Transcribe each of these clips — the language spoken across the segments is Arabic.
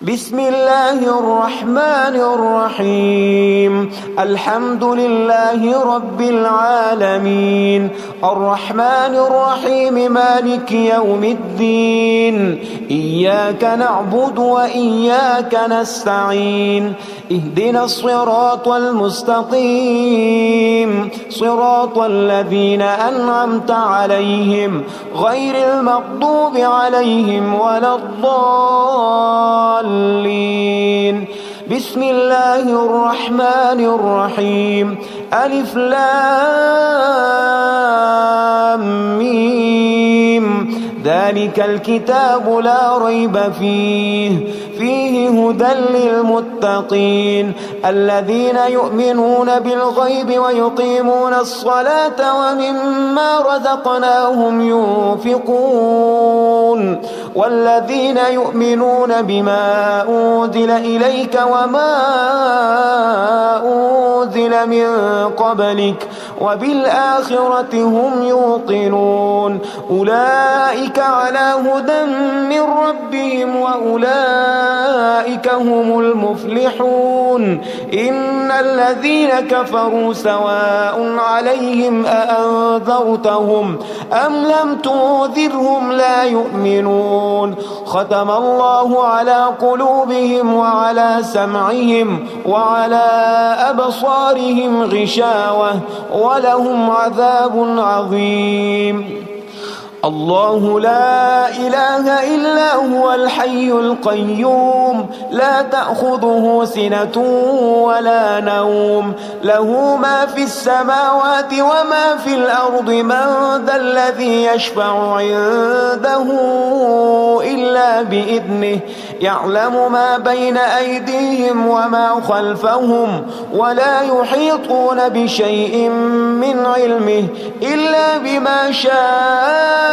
بسم الله الرحمن الرحيم. الحمد لله رب العالمين، الرحمن الرحيم، مالك يوم الدين. إياك نعبد وإياك نستعين، اهدنا الصراط المستقيم، صراط الذين أنعمت عليهم غير المغضوب عليهم ولا الضالين. بسم الله الرحمن الرحيم. ألف لام ميم. ذلك الكتاب لا ريب فيه هدى للمتقين الذين يؤمنون بالغيب ويقيمون الصلاة ومما رزقناهم ينفقون والذين يؤمنون بما أنزل إليك وما أنزل من قبلك وبالآخرة هم يوقنون. أولئك على هدى من ربهم وأولئك هم المفلحون. إن الذين كفروا سواء عليهم أأنذرتهم أم لم تنذرهم لا يؤمنون. ختم الله على قلوبهم وعلى سمعهم وعلى أبصارهم غشاوة ولهم عذاب عظيم. الله لا إله إلا هو الحي القيوم، لا تأخذه سنة ولا نوم، له ما في السماوات وما في الأرض. من ذا الذي يشفع عنده إلا بإذنه، يعلم ما بين أيديهم وما خلفهم ولا يحيطون بشيء من علمه إلا بما شاء.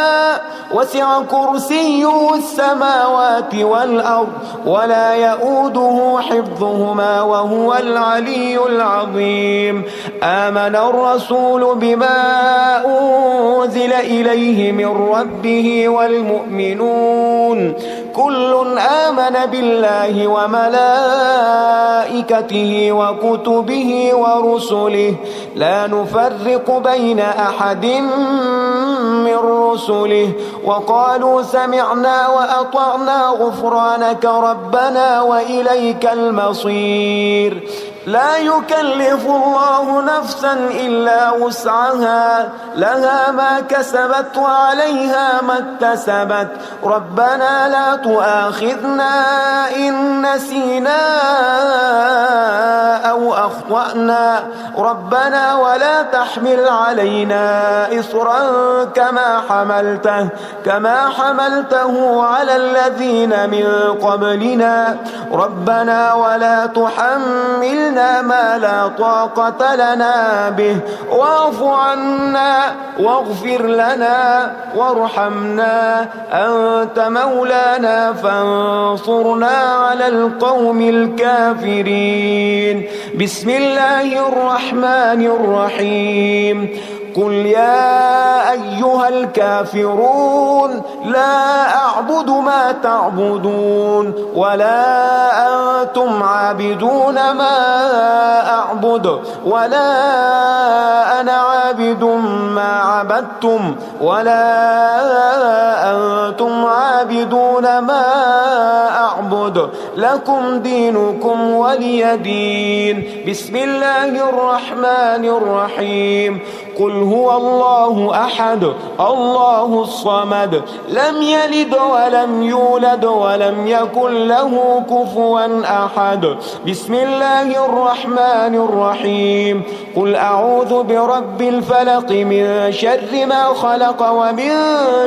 وسع كرسيه السماوات والأرض ولا يؤوده حفظهما وهو العلي العظيم. آمن الرسول بما أنزل إليه من ربه والمؤمنون كل آمن بالله وملائكته وكتبه ورسله لا نفرق بين أحد من رسله وقالوا سمعنا وأطعنا غفرانك ربنا وإليك المصير. لا يكلف الله نفسا إلا وسعها، لها ما كسبت وعليها ما اكتسبت. ربنا لا تؤاخذنا إن نسينا أو أخطأنا، ربنا ولا تحمل علينا إصرا كما حملته على الذين من قبلنا. ربنا ولا تحملنا ما لا طاقة لنا به واعف عنا واغفر لنا وارحمنا، أنت مولانا فانصرنا على القوم الكافرين. بسم الله الرحمن الرحيم. قل يا أيها الكافرون لا أعبد ما تعبدون ولا أنتم عابدون ما أعبد ولا أنا عابد ما عبدتم ولا أنتم عابدون ما أعبد، لكم دينكم ولي دين. بسم الله الرحمن الرحيم. قل هو الله أحد الله الصمد لم يلد ولم يولد ولم يكن له كفوا أحد. بسم الله الرحمن الرحيم. قل أعوذ برب الفلق من شر ما خلق ومن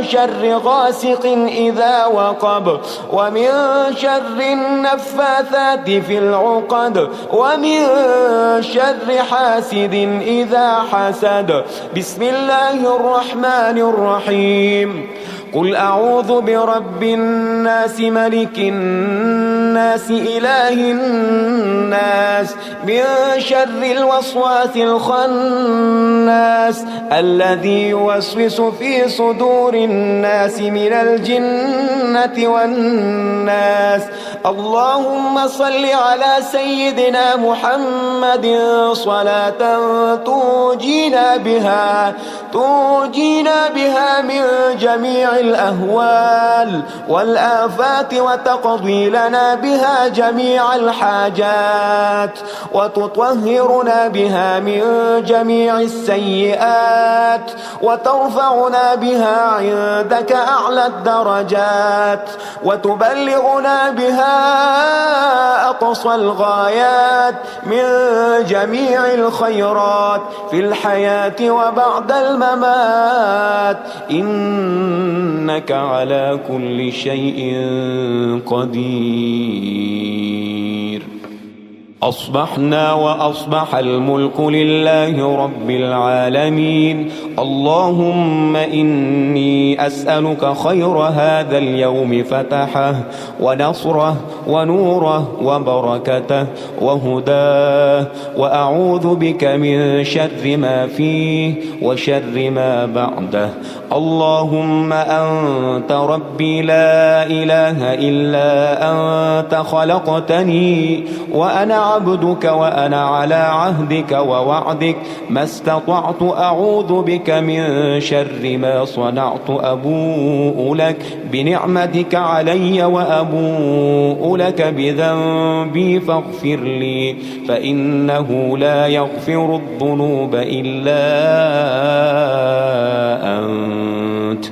شر غاسق إذا وقب ومن شر النفاثات في العقد ومن شر حاسد إذا حسد. بسم الله الرحمن الرحيم. قل أعوذ برب الناس ملك الناس الناس إله الناس من شر الوسواس الخناس الذي يوسوس في صدور الناس من الجنة والناس. اللهم صل على سيدنا محمد صلاة تنجينا بها من جميع الأهوال والآفات وتقضي لنا بها جميع الحاجات وتطهرنا بها من جميع السيئات وترفعنا بها عندك أعلى الدرجات وتبلغنا بها أقصى الغايات من جميع الخيرات في الحياة وبعد الممات، إنك على كل شيء قدير. أصبحنا وأصبح الملك لله رب العالمين. اللهم إني أسألك خير هذا اليوم فتحه ونصره ونوره وبركته وهداه، وأعوذ بك من شر ما فيه وشر ما بعده. اللهم أنت ربي لا إله إلا أنت، خلقتني وأنا عبدك وأنا على عهدك ووعدك ما استطعت. أعوذ بك من شر ما صنعت. أبوء لك بنعمتك علي وأبوء لك بذنبي فاغفر لي، فإنه لا يغفر الذنوب إلا أنت.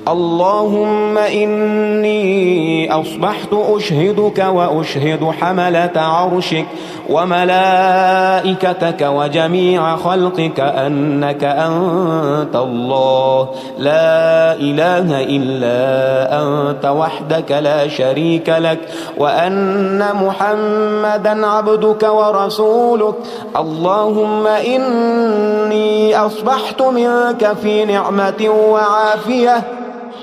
اللهم إني أصبحت أشهدك وأشهد حملة عرشك وملائكتك وجميع خلقك أنك أنت الله لا إله إلا أنت وحدك لا شريك لك، وأن محمدا عبدك ورسولك. اللهم إني أصبحت منك في نعمة وعافية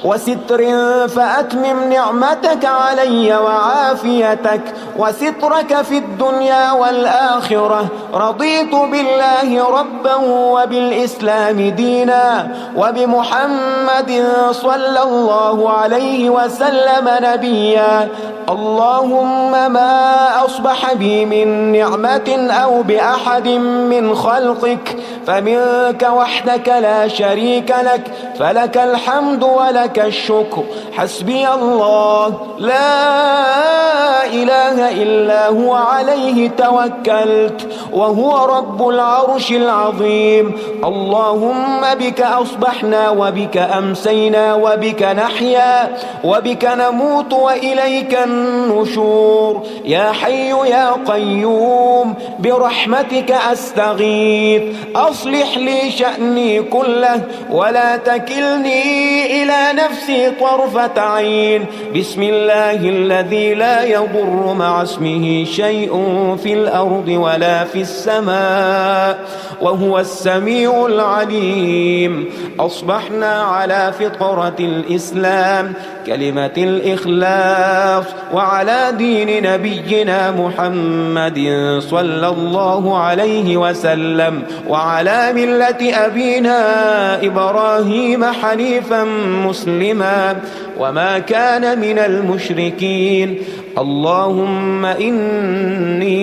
وستر، فأتمم نعمتك علي وعافيتك وسترك في الدنيا والآخرة. رضيت بالله ربا وبالإسلام دينا وبمحمد صلى الله عليه وسلم نبيا. اللهم ما أصبح بي من نعمة أو بأحد من خلقك فمنك وحدك لا شريك لك، فلك الحمد ولك الشكر. حسبي الله لا إله إلا هو عليه توكلت وهو رب العرش العظيم. اللهم بك أصبحنا وبك أمسينا وبك نحيا وبك نموت وإليك النشور. يا حي يا قيوم برحمتك أستغيث، أصلح لي شأني كله ولا تكلني إلى نفسي طرفة عين. بسم الله الذي لا يضر مع اسمه شيء في الأرض ولا في السماء وهو السميع العليم. أصبحنا على فطرة الإسلام كلمة الإخلاص وعلى دين نبينا محمد صلى الله عليه وسلم وعلى ملة أبينا إبراهيم حنيفا مسلما وما كان من المشركين. اللهم إني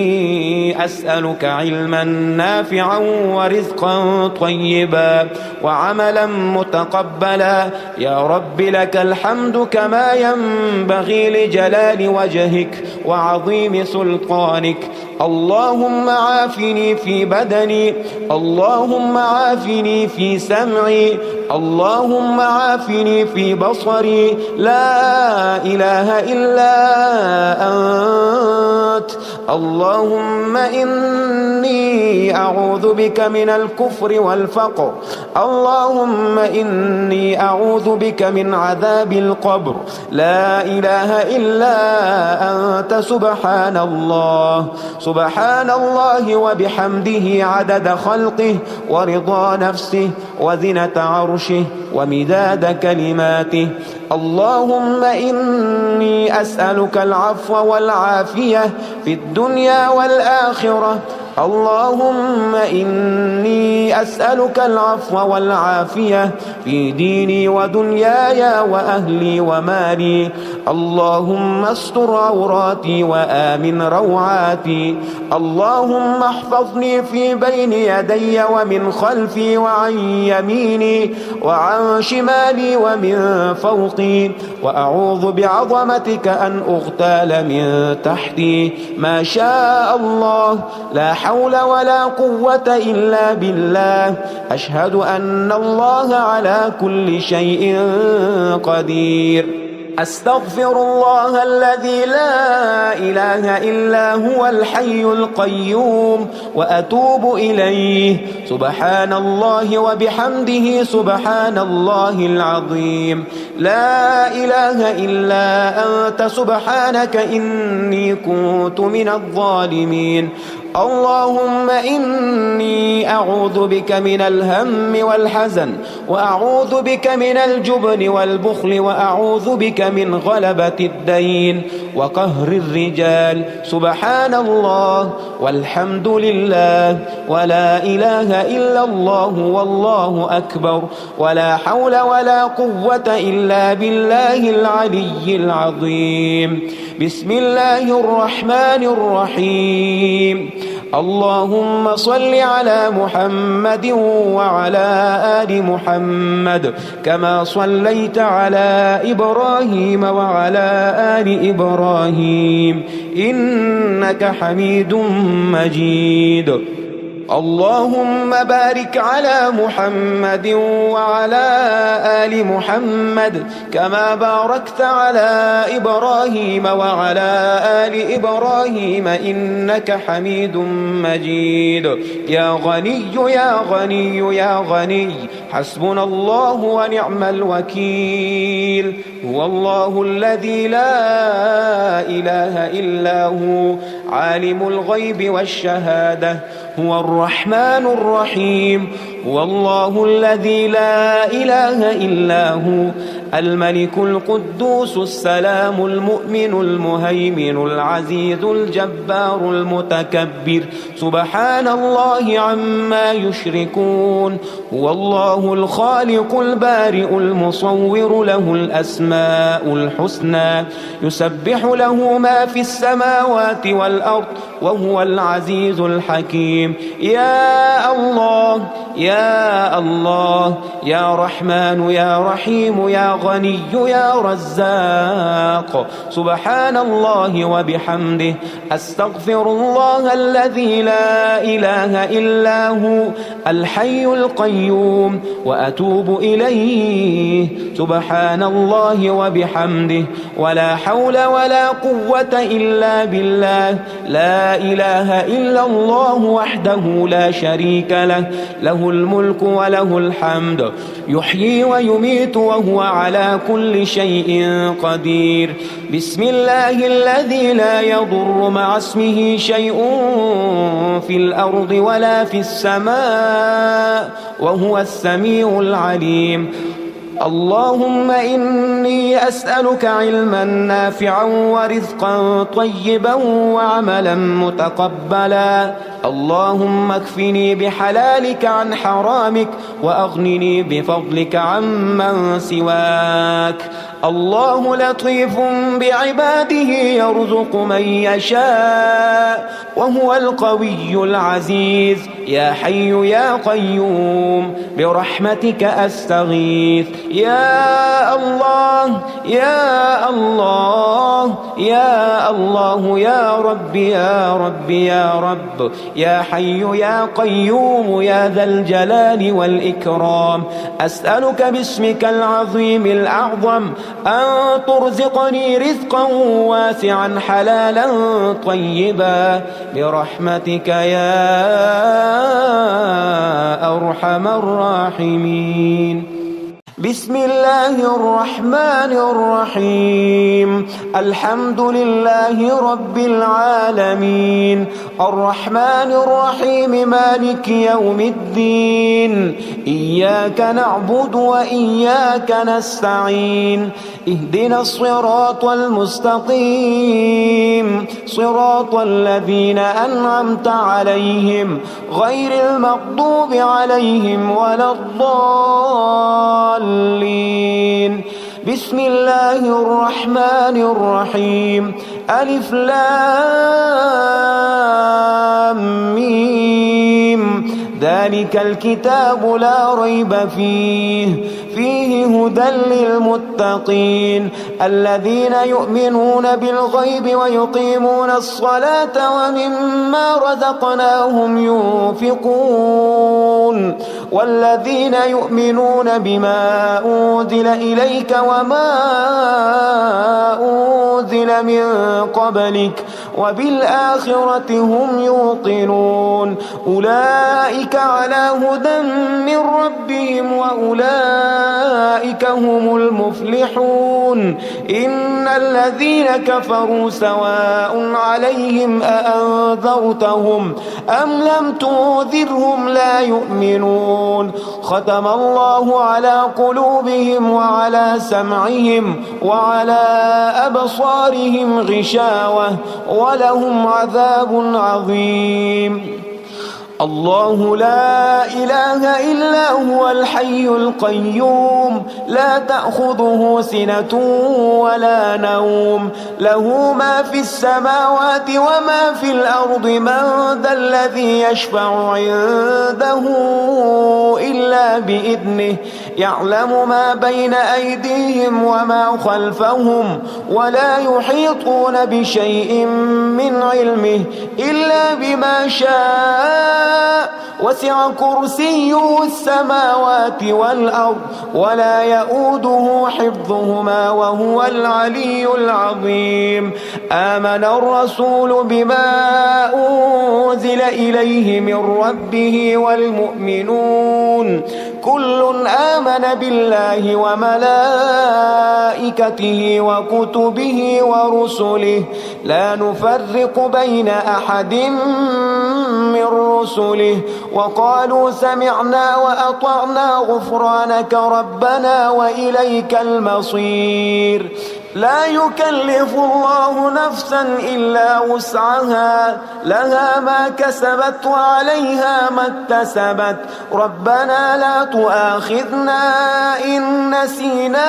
أسألك علما نافعا ورزقا طيبا وعملا متقبلا. يا رب لك الحمد كما ينبغي لجلال وجهك وعظيم سلطانك. اللهم عافني في بدني، اللهم عافني في سمعي، اللهم عافني في بصري. لا إله إلا أنت. اللهم إني أعوذ بك من الكفر والفقر. اللهم إني أعوذ بك من عذاب القبر. لا إله إلا أنت. سبحان الله سبحان الله وبحمده عدد خلقه ورضا نفسه وزنة عرشه ومداد كلماته. اللهم إني أسألك العفو والعافية في الدنيا والآخرة. اللهم إني أسألك العفو والعافية في ديني ودنياي وأهلي ومالي. اللهم استر عوراتي وآمن روعاتي. اللهم احفظني في بين يدي ومن خلفي وعن يميني وعن شمالي ومن فوقي، وأعوذ بعظمتك أن أغتال من تحتي. ما شاء الله، لا حول ولا قوة إلا بالله. أشهد أن الله على كل شيء قدير. أستغفر الله الذي لا إله إلا هو الحي القيوم وأتوب إليه. سبحان الله وبحمده سبحان الله العظيم. لا إله إلا أنت سبحانك إني كنت من الظالمين. اللهم إني أعوذ بك من الهم والحزن، وأعوذ بك من الجبن والبخل، وأعوذ بك من غلبة الدين وقهر الرجال. سبحان الله والحمد لله ولا إله إلا الله والله أكبر، ولا حول ولا قوة إلا بالله العلي العظيم. بسم الله الرحمن الرحيم. اللهم صل على محمد وعلى آل محمد كما صليت على إبراهيم وعلى آل إبراهيم إنك حميد مجيد. اللهم بارك على محمد وعلى آل محمد كما باركت على إبراهيم وعلى آل إبراهيم إنك حميد مجيد. يا غني يا غني يا غني، حسبنا الله ونعم الوكيل. هو الله الذي لا إله إلا هو، عالم الغيب والشهادة، هو الرحمن الرحيم. هو الله الذي لا إله إلا هو، الملك القدوس السلام المؤمن المهيمن العزيز الجبار المتكبر. سبحان الله عما يشركون. هو الله الخالق البارئ المصور، له الأسماء الحسنى، يسبح له ما في السماوات والأرض، وهو العزيز الحكيم. يا الله يا الله، يا رحمن يا رحيم، يا غني يا رزاق. سبحان الله وبحمده. أستغفر الله الذي لا إله إلا هو، الحي القيوم، وأتوب إليه. سبحان الله وبحمده، ولا حول ولا قوة إلا بالله. لا إله إلا الله وحده لا شريك له، له الملك وله الحمد، يحيي ويميت وهو على كل شيء قدير. بسم الله الذي لا يضر مع اسمه شيء في الأرض ولا في السماء، وهو السميع العليم. اللهم إني أسألك علما نافعا ورزقا طيبا وعملا متقبلا. اللهم اكفني بحلالك عن حرامك، وأغنني بفضلك عمن سواك. الله لطيف بعباده يرزق من يشاء، وهو القوي العزيز. يا حي يا قيوم برحمتك أستغيث. يا الله يا الله يا الله، يا رب يا رب يا رب، يا حي يا قيوم يا ذا الجلال والإكرام. أسألك باسمك العظيم الأعظم أن ترزقني رزقا واسعا حلالا طيبا برحمتك يا أرحم الراحمين. بسم الله الرحمن الرحيم الحمد لله رب العالمين الرحمن الرحيم مالك يوم الدين إياك نعبد وإياك نستعين اهدنا الصراط المستقيم صراط الذين أنعمت عليهم غير المغضوب عليهم ولا الضالين بسم الله الرحمن الرحيم ألف لام ميم ذلك الكتاب لا ريب فيه هدى للمتقين الذين يؤمنون بالغيب ويقيمون الصلاة ومما رزقناهم ينفقون والذين يؤمنون بما أنزل إليك وما أنزل من قبلك وبالآخرة هم يوقنون أولئك على هدى من ربهم وأولئك هم المفلحون إن الذين كفروا سواء عليهم أأنذرتهم أم لم تنذرهم لا يؤمنون ختم الله على قلوبهم وعلى سمعهم وعلى أبصارهم غشاوة ولهم عذاب عظيم الله لا إله إلا هو الحي القيوم لا تأخذه سنة ولا نوم له ما في السماوات وما في الأرض من ذا الذي يشفع عنده إلا بإذنه يعلم ما بين أيديهم وما خلفهم ولا يحيطون بشيء من علمه إلا بما شاء وسع كرسيه السماوات والأرض ولا يؤوده حفظهما وهو العلي العظيم آمن الرسول بما أنزل إليه من ربه والمؤمنون كل آمن بالله وملائكته وكتبه ورسله لا نفرق بين أحد من رسله وقالوا سمعنا وأطعنا غفرانك ربنا وإليك المصير لا يكلف الله نفسا إلا وسعها لها ما كسبت وعليها ما اكتسبت ربنا لا تؤاخذنا إن نسينا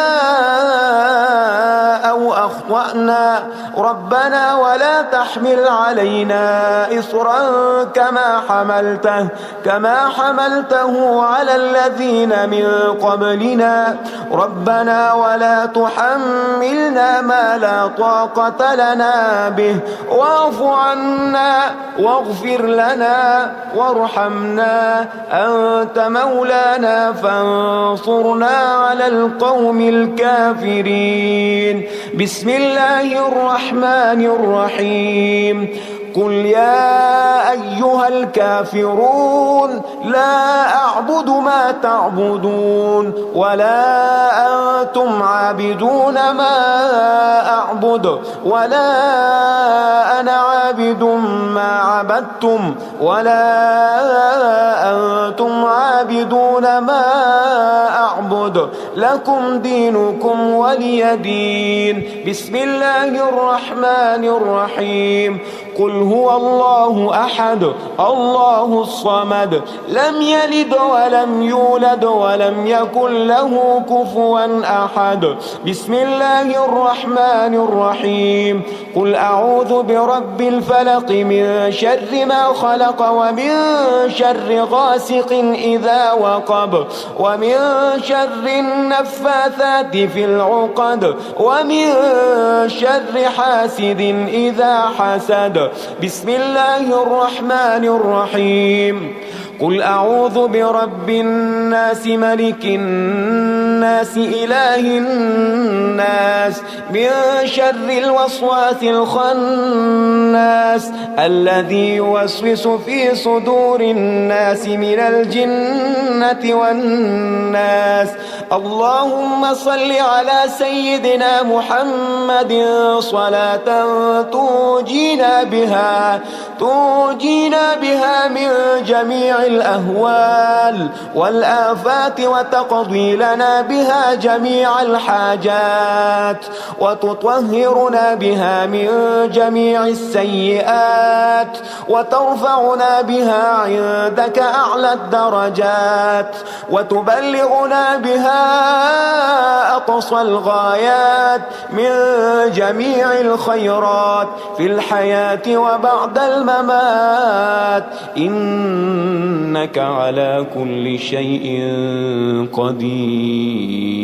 أو أخطأنا ربنا ولا تحمل علينا إصرا كما حملته على الذين من قبلنا ربنا ولا تحملنا ما لا طاقة لنا به واعف عنا واغفر لنا وارحمنا أنت مولانا فانصرنا على القوم الكافرين بسم الله الرحمن الرحيم قل يا أيها الكافرون لا أعبد ما تعبدون ولا أنتم عابدون ما أعبد ولا أنا عابد ما عبدتم ولا أنتم عابدون ما أعبد لكم دينكم ولي دين بسم الله الرحمن الرحيم قل هو الله أحد الله الصمد لم يلد ولم يولد ولم يكن له كفوا أحد بسم الله الرحمن الرحيم قل أعوذ برب الفلق من شر ما خلق ومن شر غاسق إذا وقب ومن شر النفاثات في العقد ومن شر حاسد إذا حسد بسم الله الرحمن الرحيم قل أعوذ برب الناس ملك الناس إله الناس من شر الوسواس الخناس الناس الذي يوسوس في صدور الناس من الجنة والناس. اللهم صل على سيدنا محمد صلاة تنجينا بها من جميع الأهوال والآفات، وتقضي لنا بها جميع الحاجات، وتطهرنا بها من جميع السيئات، وترفعنا بها عندك أعلى الدرجات، وتبلغنا بها أقصى الغايات من جميع الخيرات في الحياة وبعد الممات، إنك على كل شيء قدير.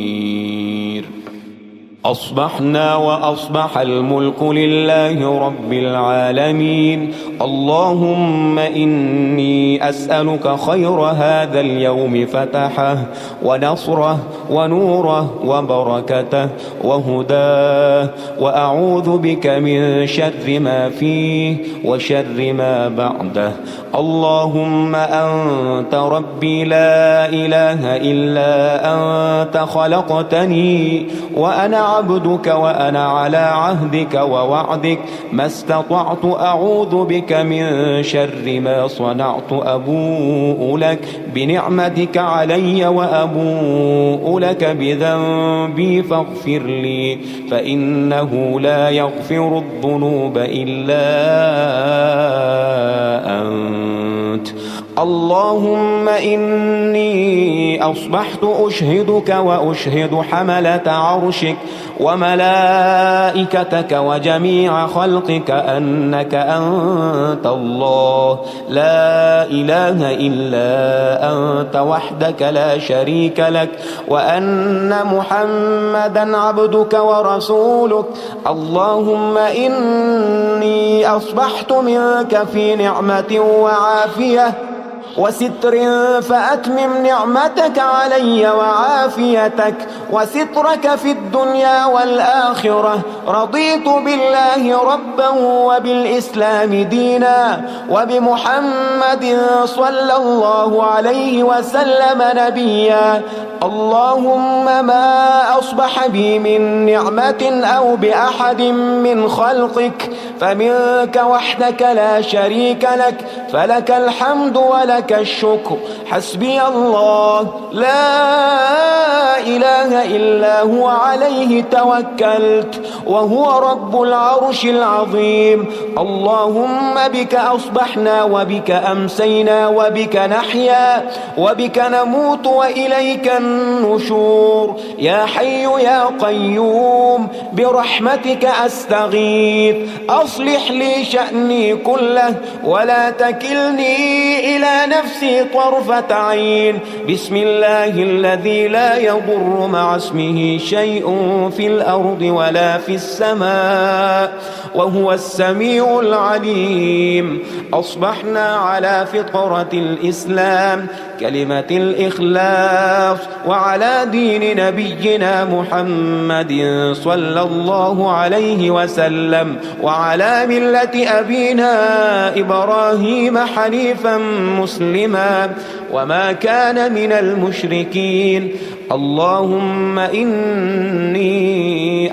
أصبحنا وأصبح الملك لله رب العالمين. اللهم إني أسألك خير هذا اليوم فتحه ونصره ونوره وبركته وهداه، وأعوذ بك من شر ما فيه وشر ما بعده. اللهم أنت ربي لا إله إلا أنت، خلقتني وأنا عبدك وأنا على عهدك ووعدك ما استطعت، أعوذ بك من شر ما صنعت. أبوء لك بنعمتك علي وأبوء لك بذنبي فاغفر لي، فإنه لا يغفر الذنوب إلا أنت. اللهم إني أصبحت أشهدك وأشهد حملة عرشك وملائكتك وجميع خلقك أنك أنت الله لا إله إلا أنت وحدك لا شريك لك، وأن محمدا عبدك ورسولك. اللهم إني أصبحت منك في نعمة وعافية وستر، فأتمم نعمتك علي وعافيتك وسترك في الدنيا والآخرة. رضيت بالله ربا وبالإسلام دينا وبمحمد صلى الله عليه وسلم نبيا. اللهم ما أصبح بي من نعمة أو بأحد من خلقك فمنك وحدك لا شريك لك، فلك الحمد ولك الشكر. حسبي الله لا إله إلا هو، عليه توكلت وهو رب العرش العظيم. اللهم بك أصبحنا وبك أمسينا وبك نحيا وبك نموت وإليك النشور. يا حي يا قيوم برحمتك أستغيث، أصلح لي شأني كله ولا تكلني إلى نفسي طرفة عين. بسم الله الذي لا يضر مع اسمه شيء في الأرض ولا في السماء وهو السميع العليم. أصبحنا على فطرة الإسلام كلمة الإخلاص وعلى دين نبينا محمد صلى الله عليه وسلم وعلى ملة أبينا إبراهيم حنيفا مسلما وما كان من المشركين. اللهم إني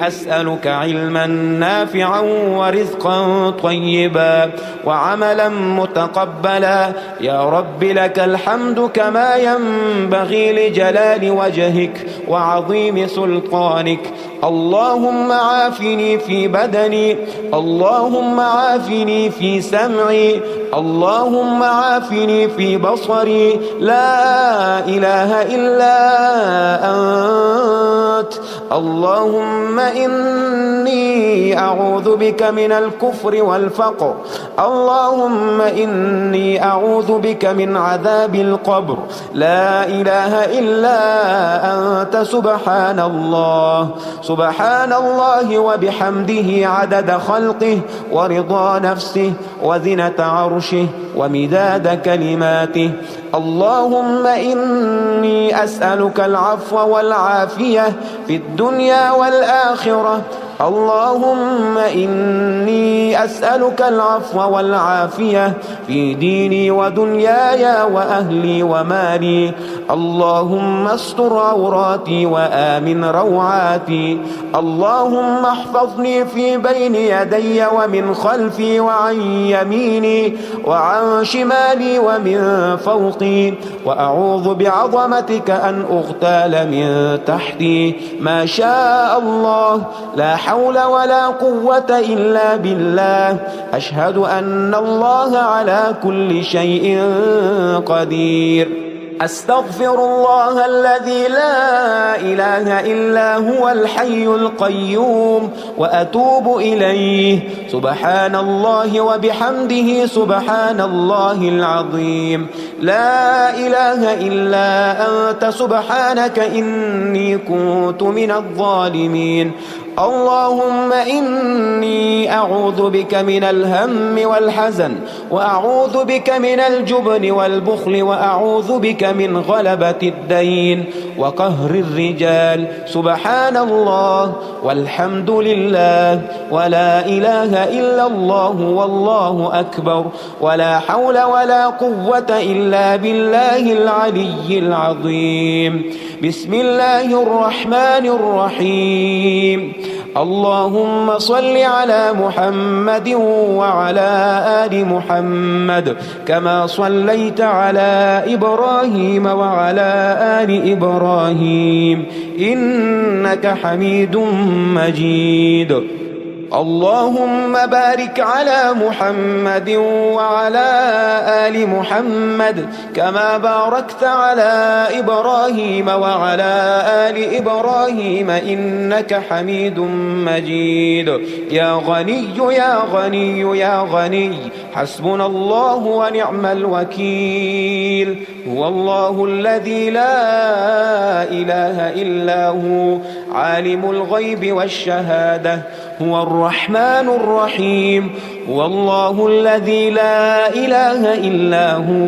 أسألك علما نافعا ورزقا طيبا وعملا متقبلا. يا رب لك الحمد كما ينبغي لجلال وجهك وعظيم سلطانك. اللهم عافني في بدني، اللهم عافني في سمعي، اللهم عافني في بصري. لا إله إلا أنت. اللهم إني أعوذ بك من الكفر والفقر. اللهم إني أعوذ بك من عذاب القبر. لا إله إلا أنت. سبحان الله سبحان الله وبحمده عدد خلقه ورضا نفسه وزنة عرشه ومداد كلماته. اللهم إني أسألك العفو والعافية في الدنيا والآخرة. اللهم إني أسألك العفو والعافية في ديني ودنياي وأهلي ومالي. اللهم استر عوراتي وآمن روعاتي. اللهم احفظني في بين يدي ومن خلفي وعن يميني وعن شمالي ومن فوقي، وأعوذ بعظمتك أن أغتال من تحتي. ما شاء الله، لا حول ولا قوة إلا بالله. أشهد أن الله على كل شيء قدير. أستغفر الله الذي لا إله إلا هو الحي القيوم وأتوب إليه. سبحان الله وبحمده سبحان الله العظيم. لا إله إلا أنت سبحانك إني كنت من الظالمين. اللهم إني أعوذ بك من الهم والحزن، وأعوذ بك من الجبن والبخل، وأعوذ بك من غلبة الدين وقهر الرجال. سبحان الله والحمد لله ولا إله إلا الله والله أكبر، ولا حول ولا قوة إلا بالله العلي العظيم. بسم الله الرحمن الرحيم. اللهم صل على محمد وعلى آل محمد كما صليت على إبراهيم وعلى آل إبراهيم إنك حميد مجيد. اللهم بارك على محمد وعلى آل محمد كما باركت على إبراهيم وعلى آل إبراهيم إنك حميد مجيد. يا غني يا غني يا غني، حسبنا الله ونعم الوكيل. هو الله الذي لا إله إلا هو، عالم الغيب والشهادة، هو الرحمن الرحيم. هو الله الذي لا إله إلا هو،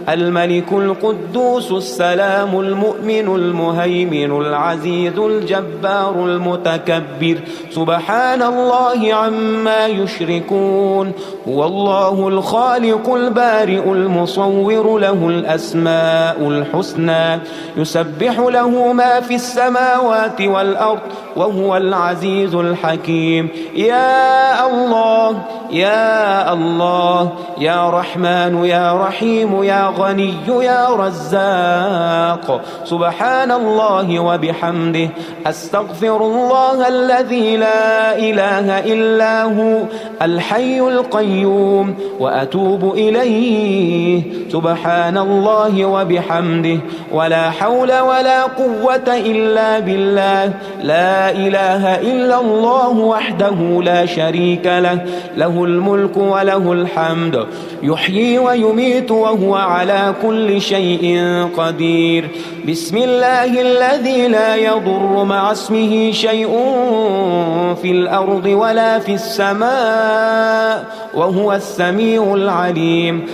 الملك القدوس السلام المؤمن المهيمن العزيز الجبار المتكبر. سبحان الله عما يشركون. هو الله الخالق البارئ المصور، له الأسماء الحسنى، يسبح له ما في السماوات والأرض، وهو العزيز الحكيم. يا الله يا الله، يا رحمن يا رحيم، يا غني يا رزاق. سبحان الله وبحمده. أستغفر الله الذي لا إله إلا هو، الحي القيوم، وأتوب إليه. سبحان الله وبحمده، ولا حول ولا قوة إلا بالله. لا إله إلا الله وحده لا شريك له، له الملك وله الحمد، يحيي ويميت وهو على كل شيء قدير. بسم الله الذي لا يضر مع اسمه شيء في الأرض ولا في السماء، وهو السميع العليم.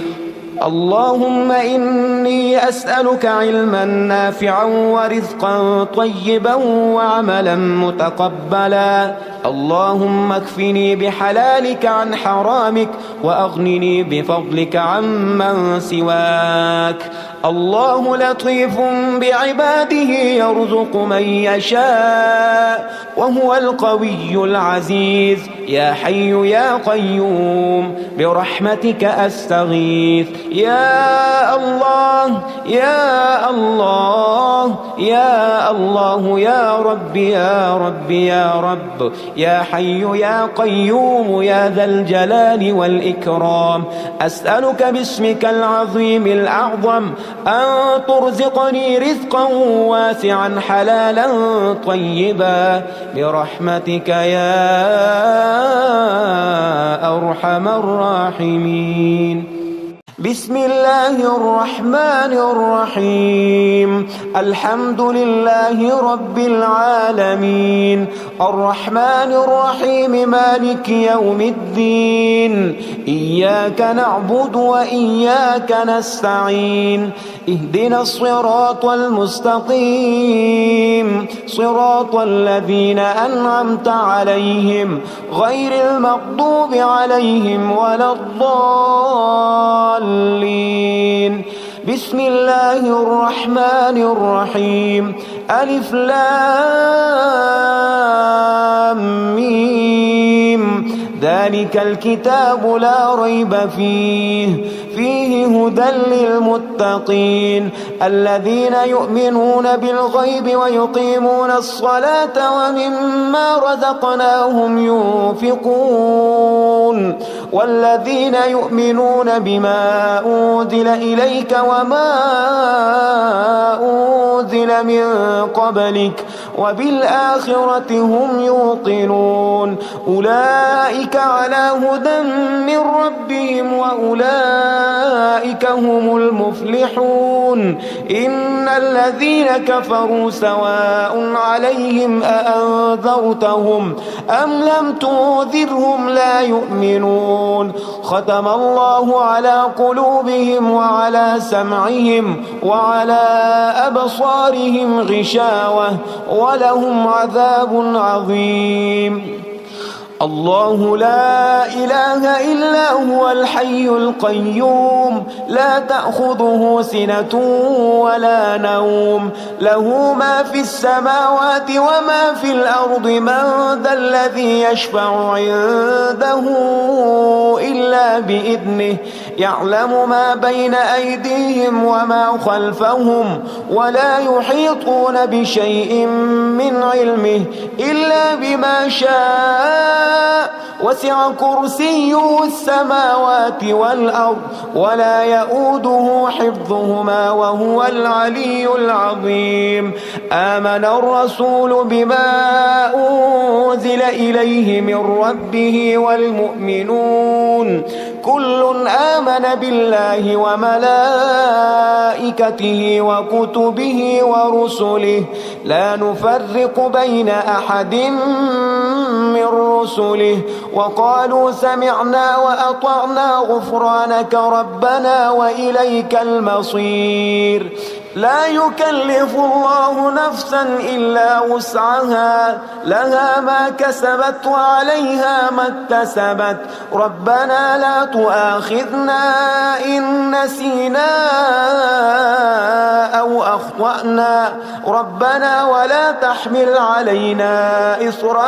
اللهم إني أسألك علما نافعا ورزقا طيبا وعملا متقبلا. اللهم اكفني بحلالك عن حرامك، وأغنني بفضلك عمن سواك. الله لطيف بعباده يرزق من يشاء، وهو القوي العزيز. يا حي يا قيوم برحمتك أستغيث. يا الله يا الله يا الله، يا رب يا رب يا رب، يا حي يا قيوم يا ذا الجلال والإكرام. أسألك باسمك العظيم الأعظم أن ترزقني رزقا واسعا حلالا طيبا برحمتك يا أرحم الراحمين. بسم الله الرحمن الرحيم الحمد لله رب العالمين الرحمن الرحيم مالك يوم الدين إياك نعبد وإياك نستعين اهدنا الصراط المستقيم صراط الذين أنعمت عليهم غير المغضوب عليهم ولا الضالين بسم الله الرحمن الرحيم ألف لام ميم ذلك الكتاب لا ريب فيه هدى للمتقين الذين يؤمنون بالغيب ويقيمون الصلاة ومما رزقناهم ينفقون والذين يؤمنون بما أنزل إليك وما أنزل من قبلك وبالآخرة هم يوقنون أولئك على هدى من ربهم وأولئك هم المفلحون إن الذين كفروا سواء عليهم أأنذرتهم أم لم تنذرهم لا يؤمنون ختم الله على قلوبهم وعلى سمعهم وعلى أبصارهم غشاوة ولهم عذاب عظيم الله لا إله إلا هو الحي القيوم لا تأخذه سنة ولا نوم له ما في السماوات وما في الأرض من ذا الذي يشفع عنده إلا بإذنه يعلم ما بين أيديهم وما خلفهم ولا يحيطون بشيء من علمه إلا بما شاء وسع كرسيه السماوات والأرض ولا يؤوده حفظهما وهو العلي العظيم آمن الرسول بما أنزل إليه من ربه والمؤمنون كل آمن بالله وملائكته وكتبه ورسله لا نفرق بين أحد من رسله وقالوا سمعنا وأطعنا غفرانك ربنا وإليك المصير لا يكلف الله نفسا إلا وسعها لها ما كسبت وعليها ما اكتسبت ربنا لا تؤاخذنا إن نسينا أو أخطأنا ربنا ولا تحمل علينا إصرا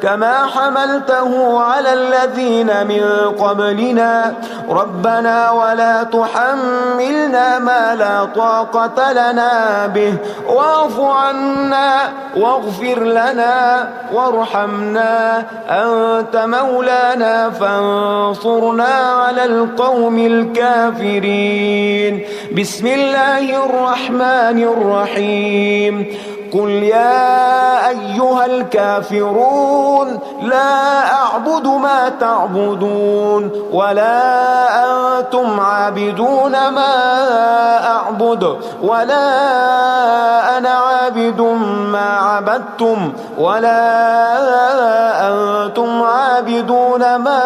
كما حملته على الذين من قبلنا ربنا ولا تحملنا ما لا طاقة لنا به واعف عنا واغفر لنا وارحمنا أنت مولانا فانصرنا على القوم الكافرين بسم الله الرحمن الرحيم قل يا أيها الكافرون لا أعبد ما تعبدون ولا أنتم عابدون ما أعبد ولا أنا عابد ما عبدتم ولا أنتم عابدون ما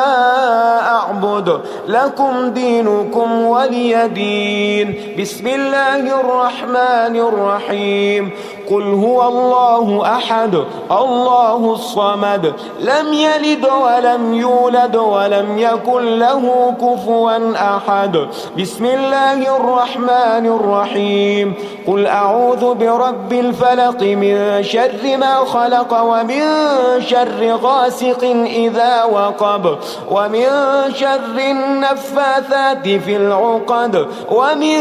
أعبد لكم دينكم ولي دين بسم الله الرحمن الرحيم قل هو الله أحد الله الصمد لم يلد ولم يولد ولم يكن له كفوا أحد بسم الله الرحمن الرحيم قل أعوذ برب الفلق من شر ما خلق ومن شر غاسق إذا وقب ومن شر النفاثات في العقد ومن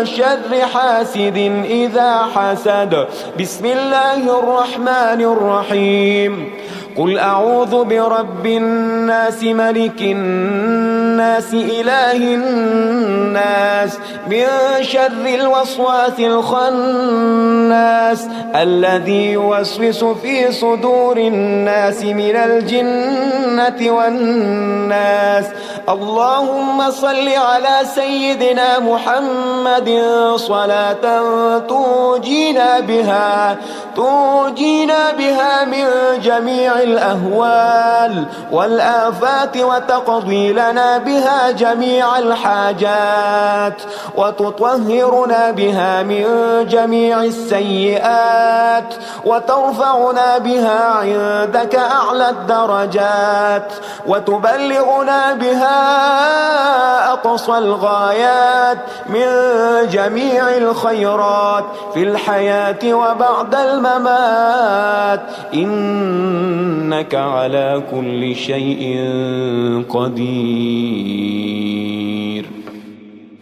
شر حاسد إذا حسد بسم الله الرحمن الرحيم قل أعوذ برب الناس ملك الناس الناس إله الناس من شر الوسواس الخناس الذي يوسوس في صدور الناس من الجنة والناس. اللهم صل على سيدنا محمد صلاة تنجينا بها من جميع الأهوال والآفات وتقضي لنا بها جميع الحاجات وتطهرنا بها من جميع السيئات وترفعنا بها عندك أعلى الدرجات وتبلغنا بها أقصى الغايات من جميع الخيرات في الحياة وبعد الممات، إنك على كل شيء قدير.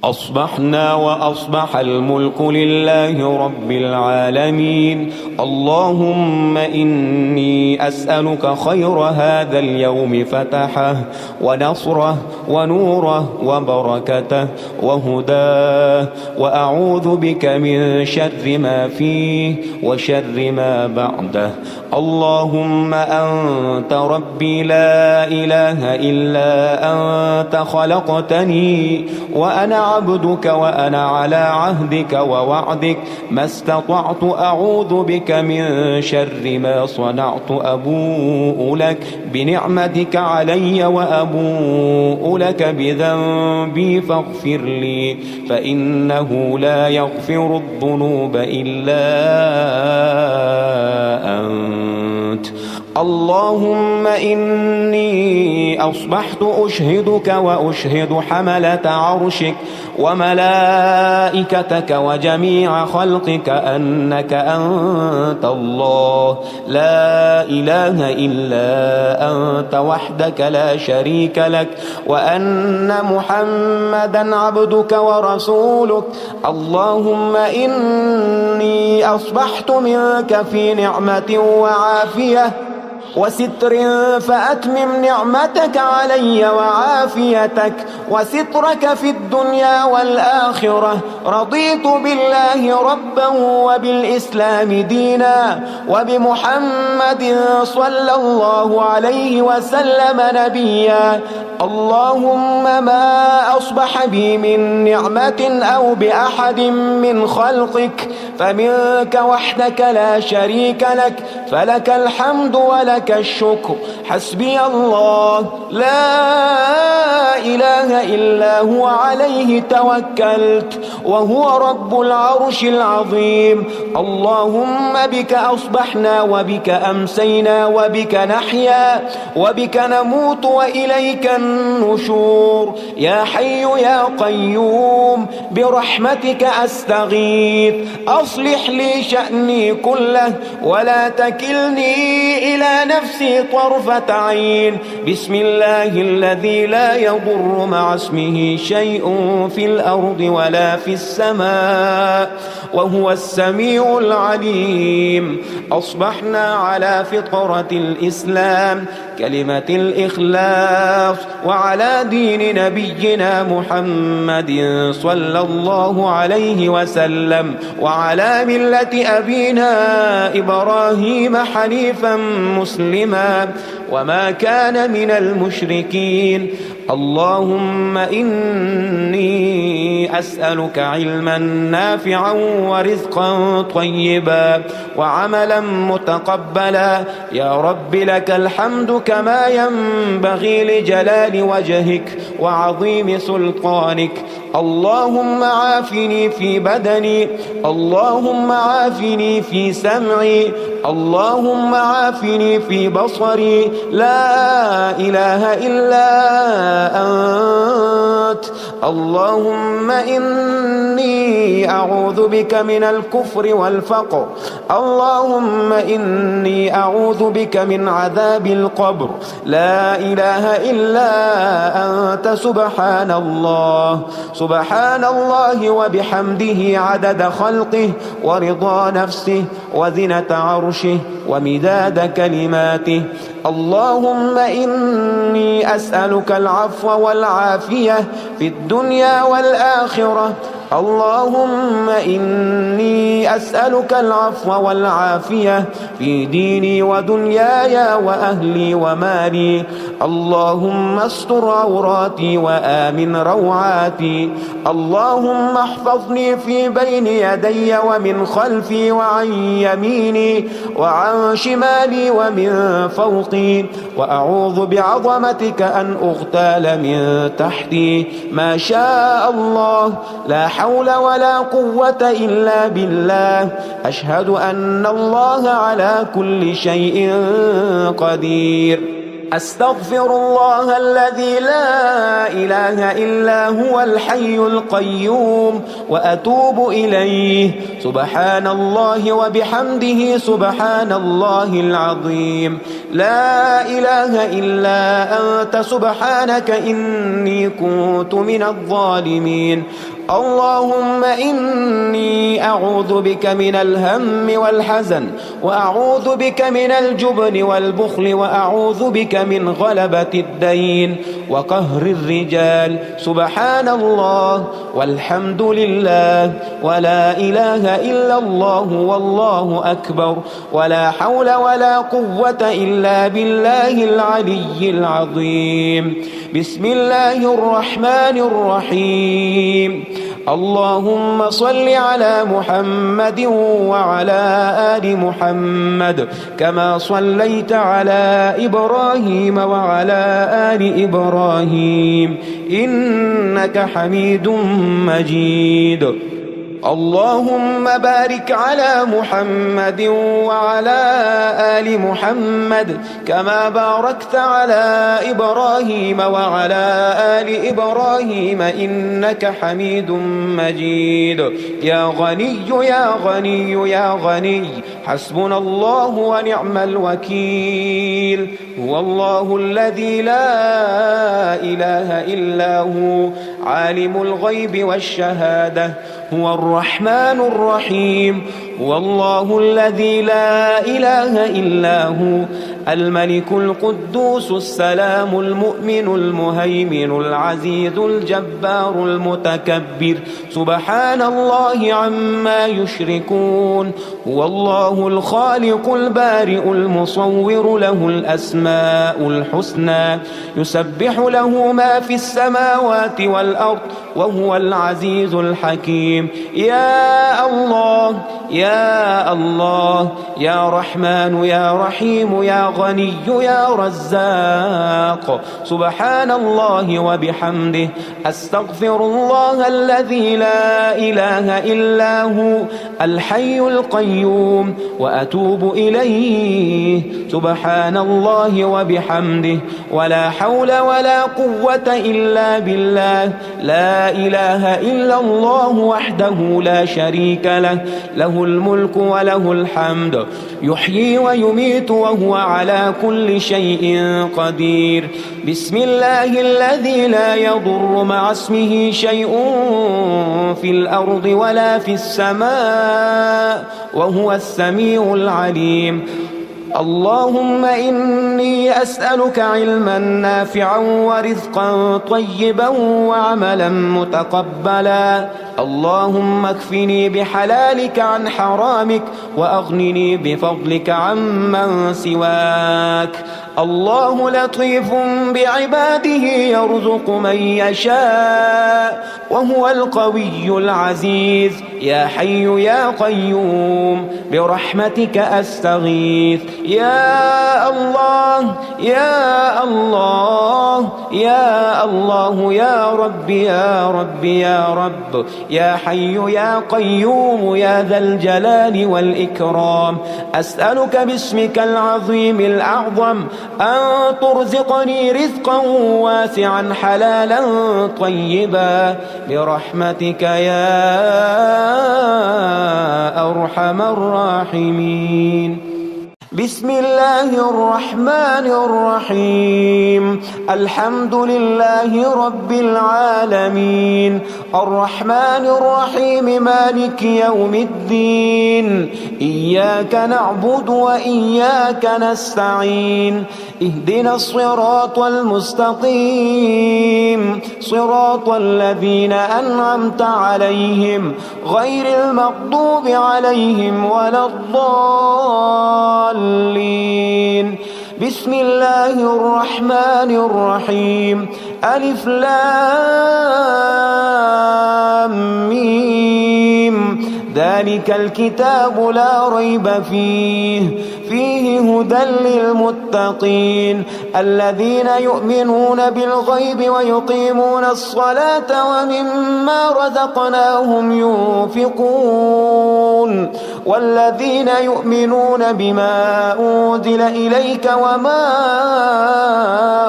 أصبحنا وأصبح الملك لله رب العالمين. اللهم إني أسألك خير هذا اليوم فتحه ونصره ونوره وبركته وهداه، وأعوذ بك من شر ما فيه وشر ما بعده. اللهم أنت ربي لا إله إلا أنت، خلقتني وأنا عبدك وأنا على عهدك ووعدك ما استطعت، أعوذ بك من شر ما صنعت. أبوء لك بنعمتك علي وأبوء لك بذنبي فاغفر لي، فإنه لا يغفر الذنوب إلا أنت. اللهم إني أصبحت أشهدك وأشهد حملة عرشك وملائكتك وجميع خلقك أنك أنت الله لا إله إلا أنت وحدك لا شريك لك، وأن محمدا عبدك ورسولك. اللهم إني أصبحت منك في نعمة وعافية وستر، فأتمم نعمتك علي وعافيتك وسترك في الدنيا والآخرة. رضيت بالله ربا وبالإسلام دينا وبمحمد صلى الله عليه وسلم نبيا. اللهم ما أصبح بي من نعمة أو بأحد من خلقك فمنك وحدك لا شريك لك، فلك الحمد ولك الشكر. حسبي الله لا إله إلا هو عليه توكلت وهو رب العرش العظيم. اللهم بك أصبحنا وبك أمسينا وبك نحيا وبك نموت وإليك النشور. يا حي يا قيوم برحمتك أستغيث، أصلح لي شأني كله ولا تكلني إلى نفسي طرفة عين. بسم الله الذي لا يضر مع اسمه شيء في الأرض ولا في السماء وهو السميع العليم. أصبحنا على فطرة الإسلام كلمة الإخلاص وعلى دين نبينا محمد صلى الله عليه وسلم وعلى ملة أبينا إبراهيم حنيفا مسلما وما كان من المشركين. اللهم إني أسألك علما نافعا ورزقا طيبا وعملا متقبلا. يا رب لك الحمد كما ينبغي لجلال وجهك وعظيم سلطانك. اللهم عافني في بدني، اللهم عافني في سمعي، اللهم عافني في بصري. لا إله إلا أنت. اللهم إني أعوذ بك من الكفر والفقر. اللهم إني أعوذ بك من عذاب القبر. لا إله إلا أنت سبحان الله. سبحان الله وبحمده عدد خلقه ورضا نفسه وزنة عرشه ومداد كلماته. اللهم إني أسألك العفو والعافية في الدنيا والآخرة. اللهم إني أسألك العفو والعافية في ديني ودنياي وأهلي ومالي. اللهم استر عوراتي وآمن روعاتي. اللهم احفظني في بين يدي ومن خلفي وعن يميني وعن شمالي ومن فوقي. وأعوذ بعظمتك أن أغتال من تحتي. ما شاء الله، لا حول ولا قوة إلا بالله. أشهد أن الله على كل شيء قدير. أستغفر الله الذي لا إله إلا هو الحي القيوم وأتوب إليه. سبحان الله وبحمده سبحان الله العظيم. لا إله إلا أنت سبحانك إني كنت من الظالمين. اللهم إني أعوذ بك من الهم والحزن وأعوذ بك من الجبن والبخل وأعوذ بك من غلبة الدين وقهر الرجال. سبحان الله والحمد لله ولا إله إلا الله والله أكبر ولا حول ولا قوة إلا بالله العلي العظيم. بسم الله الرحمن الرحيم. اللهم صل على محمد وعلى آل محمد كما صليت على إبراهيم وعلى آل إبراهيم إنك حميد مجيد. اللهم بارك على محمد وعلى آل محمد كما باركت على إبراهيم وعلى آل إبراهيم إنك حميد مجيد. يا غني يا غني يا غني حسبنا الله ونعم الوكيل. هو الله الذي لا إله إلا هو عالم الغيب والشهادة. هو الرحمن الرحيم. هو الله الذي لا إله إلا هو الملك القدوس السلام المؤمن المهيمن العزيز الجبار المتكبر. سبحان الله عما يشركون. هو الله الخالق البارئ المصور له الأسماء الحسنى يسبح له ما في السماوات والأرض وهو العزيز الحكيم. يا الله يا الله يا رحمن يا رحيم يا غني يا رزاق. سبحان الله وبحمده. أستغفر الله الذي لا إله إلا هو الحي القيوم وأتوب إليه. سبحان الله وبحمده ولا حول ولا قوة إلا بالله. لا إله إلا الله وحده لا شريك له. له الملك وله الحمد يحيي ويميت وهو على كل شيء قدير. بسم الله الذي لا يضر مع اسمه شيء في الأرض ولا في السماء وهو السميع العليم. اللهم إني أسألك علما نافعا ورزقا طيبا وعملا متقبلا. اللهم اكفني بحلالك عن حرامك وأغنني بفضلك عمن سواك. الله لطيف بعباده يرزق من يشاء وهو القوي العزيز. يا حي يا قيوم برحمتك أستغيث. يا الله يا الله يا الله يا رب يا رب يا رب يا حي يا قيوم يا ذا الجلال والإكرام. أسألك باسمك العظيم الأعظم أن ترزقني رزقا واسعا حلالا طيبا برحمتك يا أرحم الراحمين. بسم الله الرحمن الرحيم. الحمد لله رب العالمين الرحمن الرحيم مالك يوم الدين. إياك نعبد وإياك نستعين. اهدنا الصراط المستقيم صراط الذين أنعمت عليهم غير المغضوب عليهم ولا الضالين. بسم الله الرحمن الرحيم. ألف لام ميم. ذلك الكتاب لا ريب فيه هدى للمتقين الذين يؤمنون بالغيب ويقيمون الصلاة ومما رزقناهم ينفقون والذين يؤمنون بما أنزل إليك وما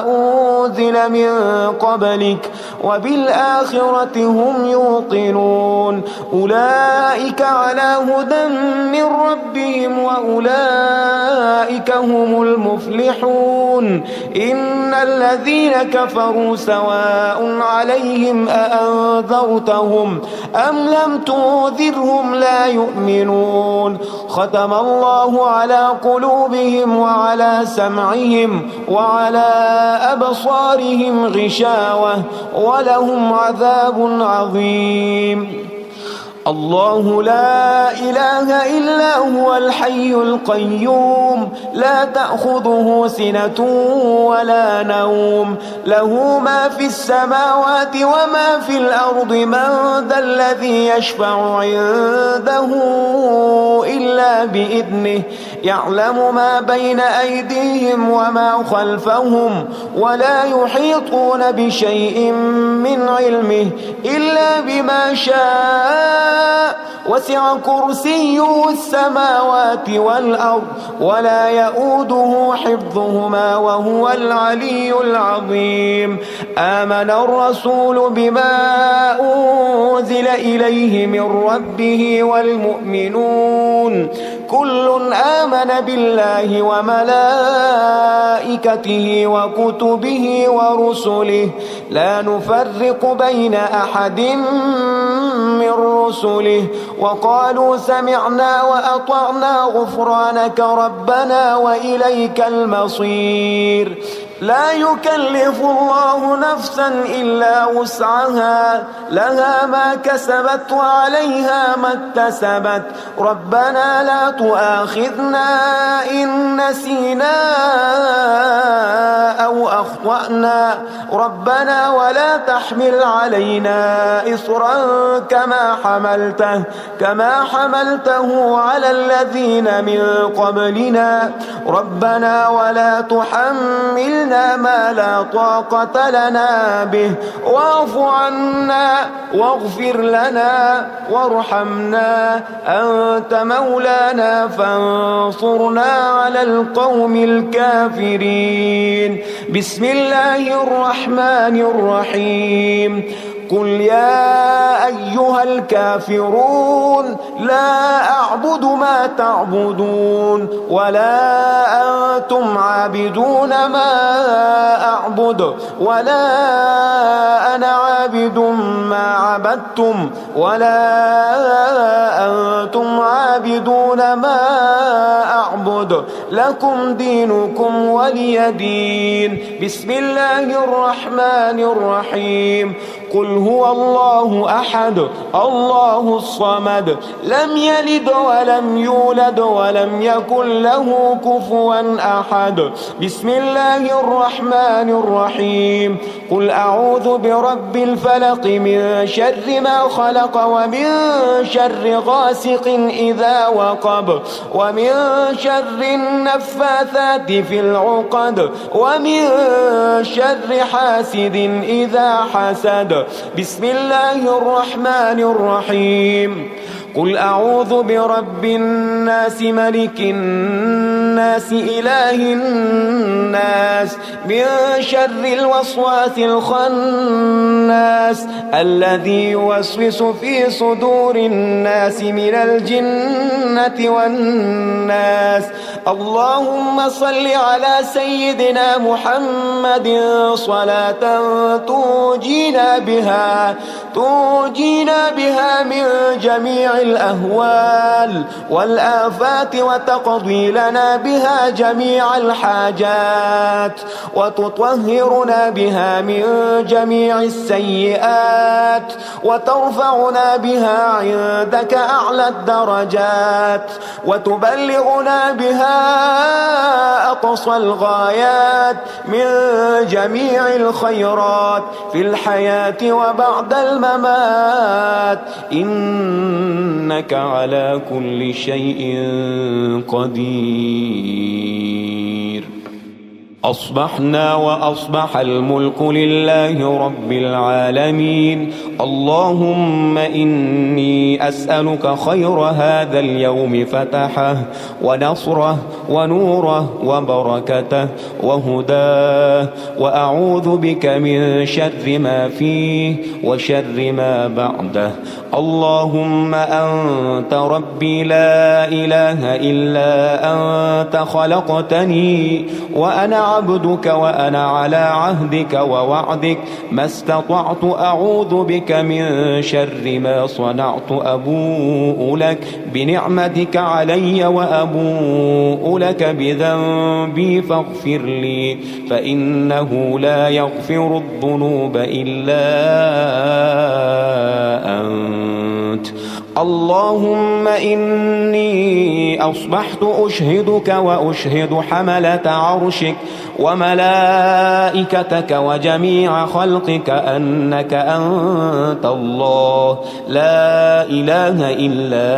أنزل من قبلك وبالآخرة هم يوقنون. أولئك على هدى من ربهم وأولئك هم المفلحون. إن الذين كفروا سواء عليهم أأنذرتهم أم لم تنذرهم لا يؤمنون. ختم الله على قلوبهم وعلى سمعهم وعلى أبصارهم غشاوة ولهم عذاب عظيم. الله لا إله إلا هو الحي القيوم لا تأخذه سنة ولا نوم له ما في السماوات وما في الأرض. من ذا الذي يشفع عنده إلا بإذنه. يعلم ما بين أيديهم وما خلفهم ولا يحيطون بشيء من علمه إلا بما شاء. وسع كرسيه السماوات والأرض ولا يؤوده حفظهما وهو العلي العظيم. آمن الرسول بما أنزل إليه من ربه والمؤمنون كل آمن بالله وملائكته وكتبه ورسله لا نفرق بين أحد من رسله وقالوا سمعنا وأطعنا غفرانك ربنا وإليك المصير. لا يكلف الله نفسا إلا وسعها لها ما كسبت وعليها ما اكتسبت. ربنا لا تؤاخذنا إن نسينا أو أخطأنا. ربنا ولا تحمل علينا إصرا كما حملته على الذين من قبلنا. ربنا ولا تحملنا ما لا طاقة لنا به واعف عنا واغفر لنا وارحمنا أنت مولانا فانصرنا على القوم الكافرين. بسم الله الرحمن الرحيم. قل يا أيها الكافرون لا أعبد ما تعبدون ولا أنتم عابدون ما أعبد ولا أنا عابد ما عبدتم ولا أنتم عابدون ما أعبد لكم دينكم ولي دين. بسم الله الرحمن الرحيم. قل هو الله أحد الله الصمد لم يلد ولم يولد ولم يكن له كفوا أحد. بسم الله الرحمن الرحيم. قل أعوذ برب الفلق من من شر ما خلق ومن شر غاسق إذا وقب ومن شر النفاثات في العقد ومن شر حاسد إذا حسد. بسم الله الرحمن الرحيم. قل أعوذ برب الناس ملك الناس إله الناس من شر الوسواس الخناس الذي يوسوس في صدور الناس من الجنة والناس. اللهم صل على سيدنا محمد صلاة تنجينا بها من جميع الأهوال والآفات وتقضي لنا بها جميع الحاجات وتطهرنا بها من جميع السيئات وترفعنا بها عندك أعلى الدرجات وتبلغنا بها أقصى الغايات من جميع الخيرات في الحياة وبعد الممات إنك على كل شيء قدير. أصبحنا وأصبح الملك لله رب العالمين. اللهم إني أسألك خير هذا اليوم فتحه ونصره ونوره وبركته وهداه وأعوذ بك من شر ما فيه وشر ما بعده. اللهم أنت ربي لا إله إلا أنت خلقتني وأنا عبدك وأنا على عهدك ووعدك ما استطعت أعوذ بك من شر ما صنعت. أبوء لك بنعمتك علي وأبوء لك بذنبي فاغفر لي فإنه لا يغفر الذنوب إلا أنت. اللهم إني أصبحت أشهدك وأشهد حملة عرشك وملائكتك وجميع خلقك أنك أنت الله لا إله إلا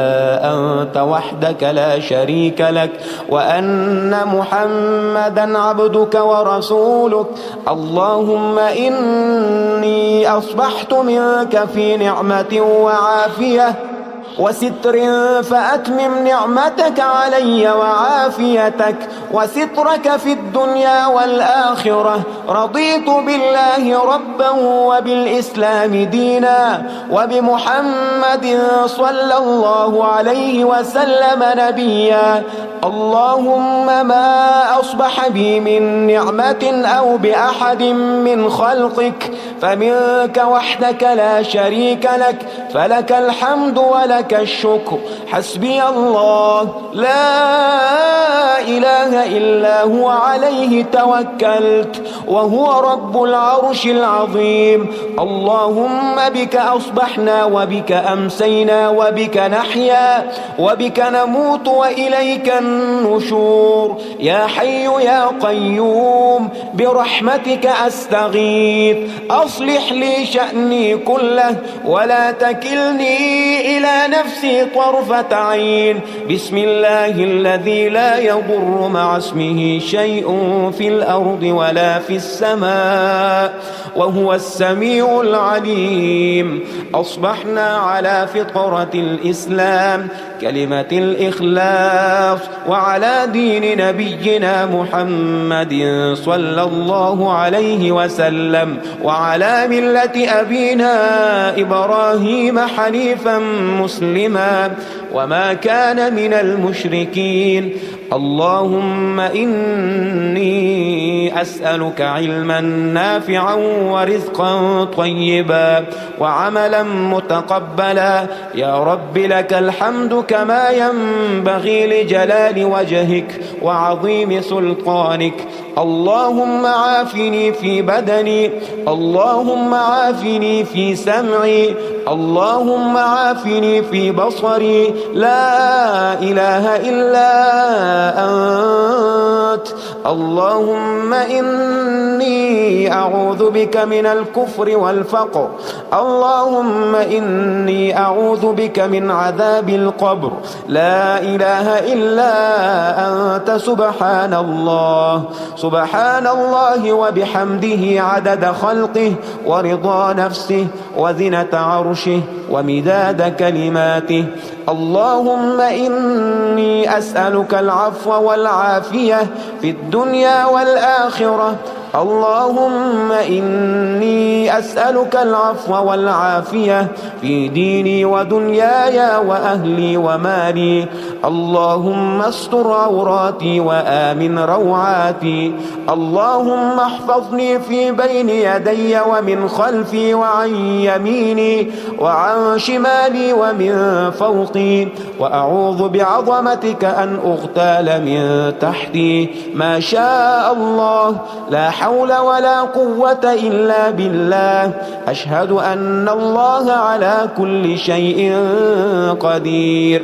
أنت وحدك لا شريك لك وأن محمدا عبدك ورسولك. اللهم إني أصبحت منك في نعمة وعافية وستر فأتمم نعمتك علي وعافيتك وسترك في الدنيا والآخرة. رضيت بالله ربا وبالإسلام دينا وبمحمد صلى الله عليه وسلم نبيا. اللهم ما أصبح بي من نعمة أو بأحد من خلقك فمنك وحدك لا شريك لك فلك الحمد ولك الشكر. حسبي الله لا إله إلا هو عليه توكلت وهو رب العرش العظيم. اللهم بك أصبحنا وبك أمسينا وبك نحيا وبك نموت وإليك النشور. يا حي يا قيوم برحمتك أستغيث أصلح لي شأني كله ولا تكلني إلى نفسي طرفة عين. بسم الله الذي لا يضر مع اسمه شيء في الأرض ولا في السماء وهو السميع العليم. أصبحنا على فطرة الإسلام كلمة الإخلاص وعلى دين نبينا محمد صلى الله عليه وسلم وعلى ملة أبينا إبراهيم حنيفا مسلما وما كان من المشركين. اللهم إني أسألك علما نافعا ورزقا طيبا وعملا متقبلا. يا رب لك الحمد كما ينبغي لجلال وجهك وعظيم سلطانك. اللهم عافني في بدني اللهم عافني في سمعي اللهم عافني في بصري. لا إله إلا أنت. اللهم إني أعوذ بك من الكفر والفقر. اللهم إني أعوذ بك من عذاب القبر. لا إله إلا أنت سبحان الله. سبحان الله وبحمده عدد خلقه ورضا نفسه وزنة عرشه ومداد كلماته. اللهم إني أسألك العفو والعافية في الدنيا والآخرة. اللهم إني أسألك العفو والعافية في ديني ودنياي وأهلي ومالي. اللهم استر عوراتي وآمن روعاتي. اللهم احفظني في بين يدي ومن خلفي وعن يميني وعن شمالي ومن فوقي. وأعوذ بعظمتك أن أغتال من تحتي. ما شاء الله، لا حول ولا قوة إلا بالله. أشهد أن الله على كل شيء قدير.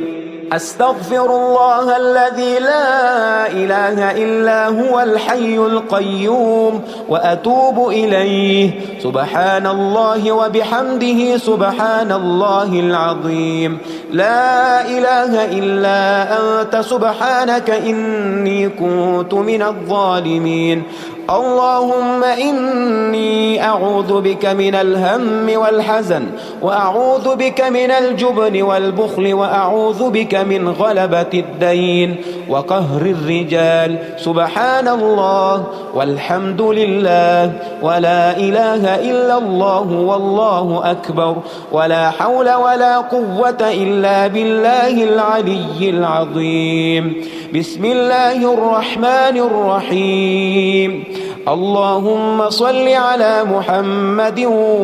أستغفر الله الذي لا إله إلا هو الحي القيوم وأتوب إليه. سبحان الله وبحمده سبحان الله العظيم. لا إله إلا أنت سبحانك إني كنت من الظالمين. اللهم إني أعوذ بك من الهم والحزن وأعوذ بك من الجبن والبخل وأعوذ بك من غلبة الدين وقهر الرجال. سبحان الله والحمد لله ولا إله إلا الله والله أكبر ولا حول ولا قوة إلا بالله العلي العظيم. بسم الله الرحمن الرحيم. اللهم صل على محمد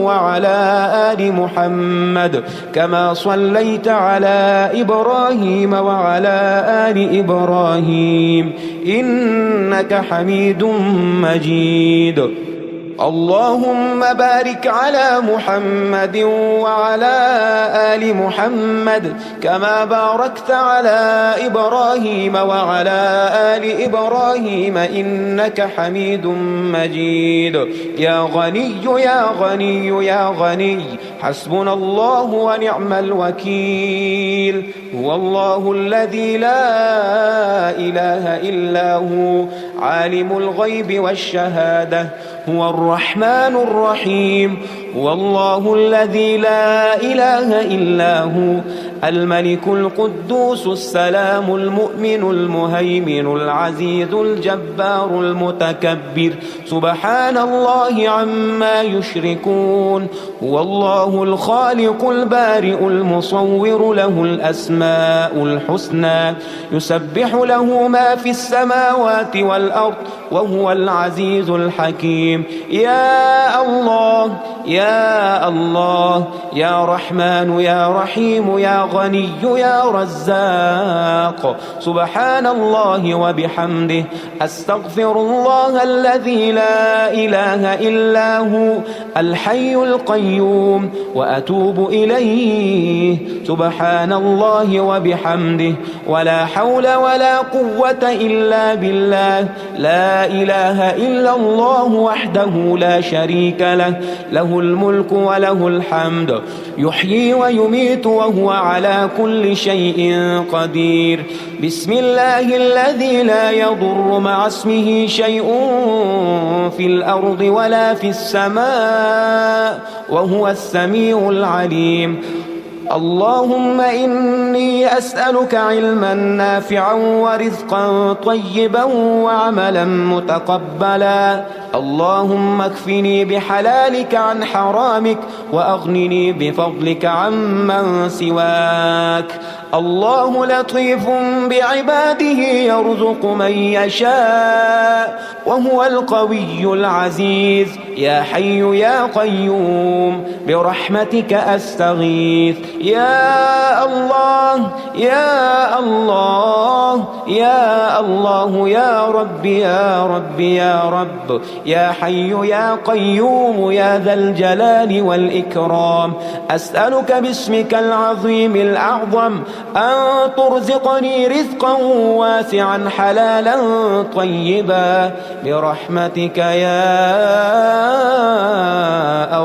وعلى آل محمد كما صليت على إبراهيم وعلى آل إبراهيم إنك حميد مجيد. اللهم بارك على محمد وعلى آل محمد كما باركت على إبراهيم وعلى آل إبراهيم إنك حميد مجيد. يا غني يا غني يا غني حسبنا الله ونعم الوكيل. هو الله الذي لا إله إلا هو عالم الغيب والشهادة. هو الرحمن الرحيم. هو الله الذي لا إله إلا هو الملك القدوس السلام المؤمن المهيمن العزيز الجبار المتكبر. سبحان الله عما يشركون. هو الله الخالق البارئ المصور له الأسماء الحسنى يسبح له ما في السماوات والأرض وهو العزيز الحكيم. يا الله يا الله يا رحمن يا رحيم يا غني يا رزاق. سبحان الله وبحمده. أستغفر الله الذي لا إله إلا هو الحي القيوم وأتوب إليه. سبحان الله وبحمده ولا حول ولا قوة إلا بالله. لا إله إلا الله وحده لا شريك له. له الملك وله الحمد يحيي ويميت وهو على كل شيء قدير. بسم الله الذي لا يضر مع اسمه شيء في الأرض ولا في السماء وهو السميع العليم. اللهم إني أسألك علما نافعا ورزقا طيبا وعملا متقبلا. اللهم اكفني بحلالك عن حرامك وأغنني بفضلك عمن سواك. الله لطيف بعباده يرزق من يشاء وهو القوي العزيز. يا حي يا قيوم برحمتك أستغيث. يا الله يا الله يا الله يا رب يا رب يا رب يا حي يا قيوم يا ذا الجلال والإكرام. أسألك باسمك العظيم الأعظم أن ترزقني رزقا واسعا حلالا طيبا برحمتك يا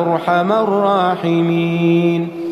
أرحم الراحمين.